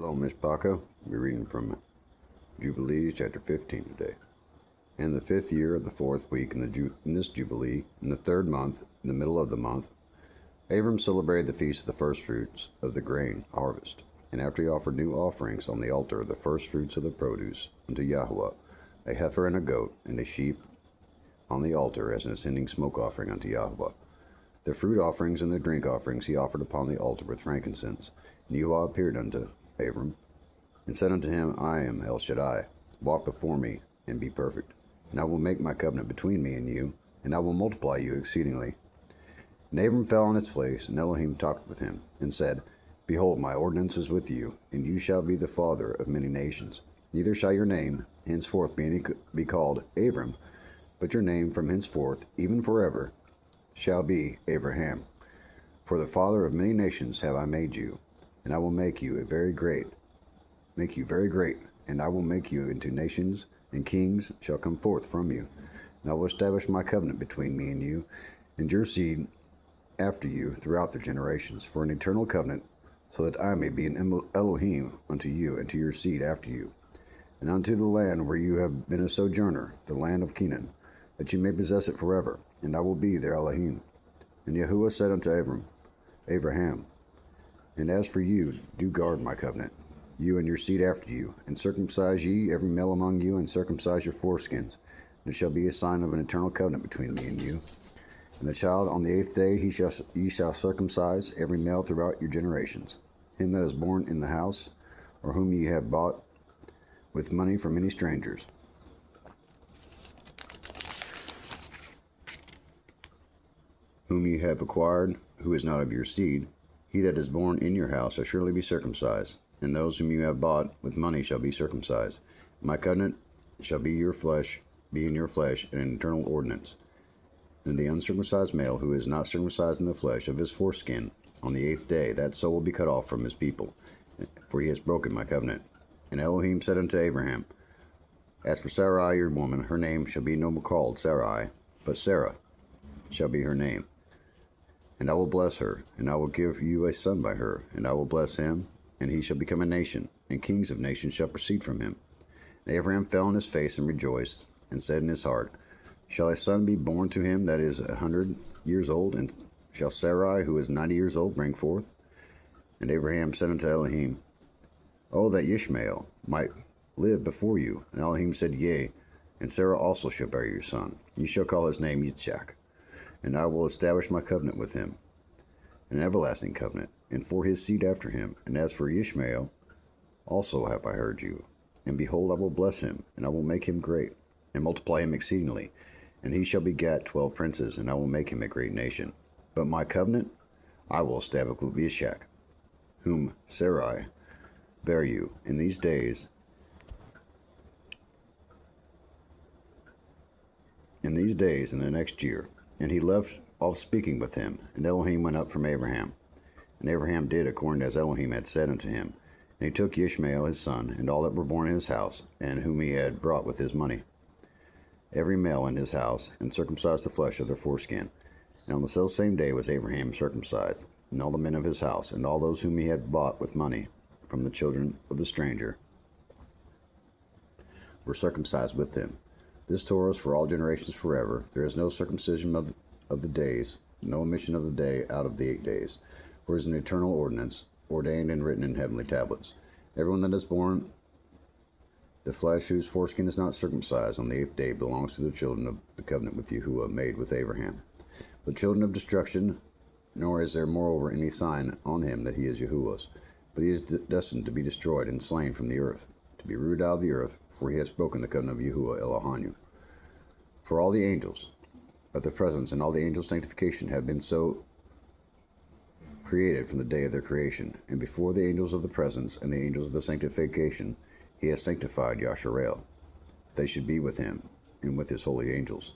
Hello, Miss Paco. We're reading from Jubilees, chapter 15 today. In the 5th year of the 4th week in this Jubilee, in the 3rd month, in the middle of the month, Abram celebrated the feast of the first fruits of the grain harvest. And after he offered new offerings on the altar of the first fruits of the produce unto Yahweh, a heifer and a goat, and a sheep on the altar as an ascending smoke offering unto Yahweh. The fruit offerings and the drink offerings he offered upon the altar with frankincense. And Yahweh appeared unto Abram, and said unto him, I am El Shaddai. Walk before me, and be perfect. And I will make my covenant between me and you, and I will multiply you exceedingly. And Abram fell on his face, and Elohim talked with him, and said, Behold, my ordinance is with you, and you shall be the father of many nations. Neither shall your name henceforth be called Abram, but your name from henceforth, even forever, shall be Abraham. For the father of many nations have I made you, and I will make you very great, and I will make you into nations, and kings shall come forth from you. And I will establish my covenant between me and you, and your seed after you throughout the generations, for an eternal covenant, so that I may be an Elohim unto you and to your seed after you, and unto the land where you have been a sojourner, the land of Canaan, that you may possess it forever, and I will be their Elohim. And Yahuwah said unto Abraham, And as for you, do guard my covenant, you and your seed after you, and circumcise ye every male among you, and circumcise your foreskins. And it shall be a sign of an eternal covenant between me and you. And the child on the 8th day ye shall circumcise every male throughout your generations. Him that is born in the house, or whom ye have bought with money from any strangers. Whom ye have acquired, who is not of your seed, he that is born in your house shall surely be circumcised, and those whom you have bought with money shall be circumcised. My covenant shall be in your flesh, and an eternal ordinance. And the uncircumcised male who is not circumcised in the flesh of his foreskin, on the 8th day, that soul will be cut off from his people, for he has broken my covenant. And Elohim said unto Abraham, As for Sarai your woman, her name shall be no more called Sarai, but Sarah shall be her name. And I will bless her, and I will give you a son by her, and I will bless him, and he shall become a nation, and kings of nations shall proceed from him. And Abraham fell on his face and rejoiced, and said in his heart, Shall a son be born to him that is 100 years old, and shall Sarai, who is 90 years old, bring forth? And Abraham said unto Elohim, Oh, that Ishmael might live before you. And Elohim said, Yea, and Sarah also shall bear you a son. You shall call his name Yitzchak. And I will establish my covenant with him, an everlasting covenant, and for his seed after him. And as for Ishmael, also have I heard you. And behold, I will bless him, and I will make him great, and multiply him exceedingly. And he shall begat 12 princes, and I will make him a great nation. But my covenant I will establish with Yitzchak, whom Sarai bare you in these days, in the next year. And he left off speaking with him, and Elohim went up from Abraham. And Abraham did according as Elohim had said unto him. And he took Ishmael his son, and all that were born in his house, and whom he had brought with his money, every male in his house, and circumcised the flesh of their foreskin. And on the selfsame day was Abraham circumcised, and all the men of his house, and all those whom he had bought with money from the children of the stranger, were circumcised with him. This Torah is for all generations forever. There is no circumcision of the days, no omission of the day out of the 8 days. For it is an eternal ordinance, ordained and written in heavenly tablets. Everyone that is born the flesh whose foreskin is not circumcised on the 8th day belongs to the children of the covenant with Yahuwah made with Abraham. But children of destruction, nor is there moreover any sign on him that he is Yahuwah's. But he is destined to be destroyed and slain from the earth, to be rooted out of the earth, for he has broken the covenant of Yahuwah Elohanu. For all the angels of the presence and all the angels' sanctification have been so created from the day of their creation, and before the angels of the presence and the angels of the sanctification he has sanctified Yasharel, that they should be with him and with his holy angels.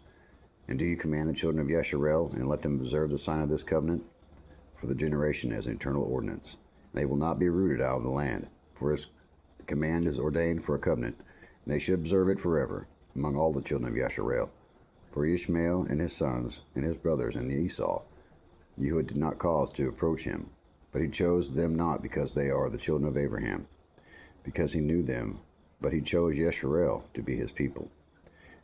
And do you command the children of Yasharel, and let them observe the sign of this covenant for the generation as an eternal ordinance. They will not be rooted out of the land, for his command is ordained for a covenant, and they should observe it forever among all the children of Yasharel. For Ishmael and his sons and his brothers and Esau, Yahuwah did not cause to approach him, but he chose them not because they are the children of Abraham. because he knew them, but he chose Yesharel to be his people.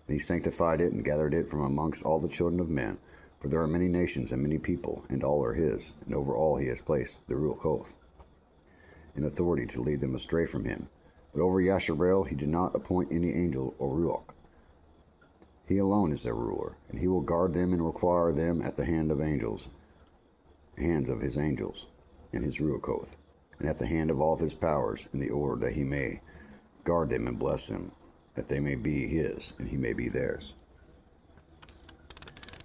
And he sanctified it and gathered it from amongst all the children of men. For there are many nations and many people, and all are his, and over all he has placed the Ruach in authority to lead them astray from him. But over Yasharel he did not appoint any angel or Ruach. He alone is their ruler, and he will guard them and require them at the hands of his angels, and his Ruach, and at the hand of all of his powers, in the order that he may guard them and bless them, that they may be his, and he may be theirs,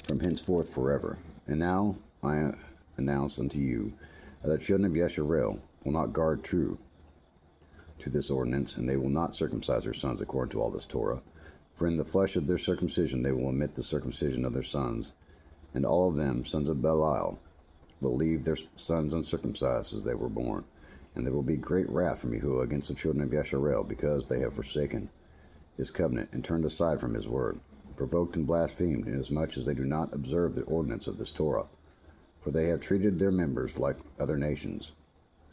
from henceforth forever. And now I announce unto you that the children of Yesharel will not guard true to this ordinance, and they will not circumcise their sons according to all this Torah. For in the flesh of their circumcision they will omit the circumcision of their sons, and all of them, sons of Belial, will leave their sons uncircumcised as they were born. And there will be great wrath from Yahuwah against the children of Yasharel, because they have forsaken his covenant and turned aside from his word, provoked and blasphemed, inasmuch as they do not observe the ordinance of this Torah. For they have treated their members like other nations,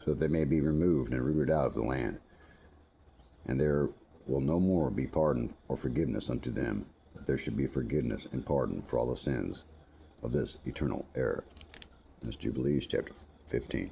so that they may be removed and rooted out of the land. And there will no more be pardon or forgiveness unto them, that there should be forgiveness and pardon for all the sins of this eternal error. That's Jubilees chapter 15.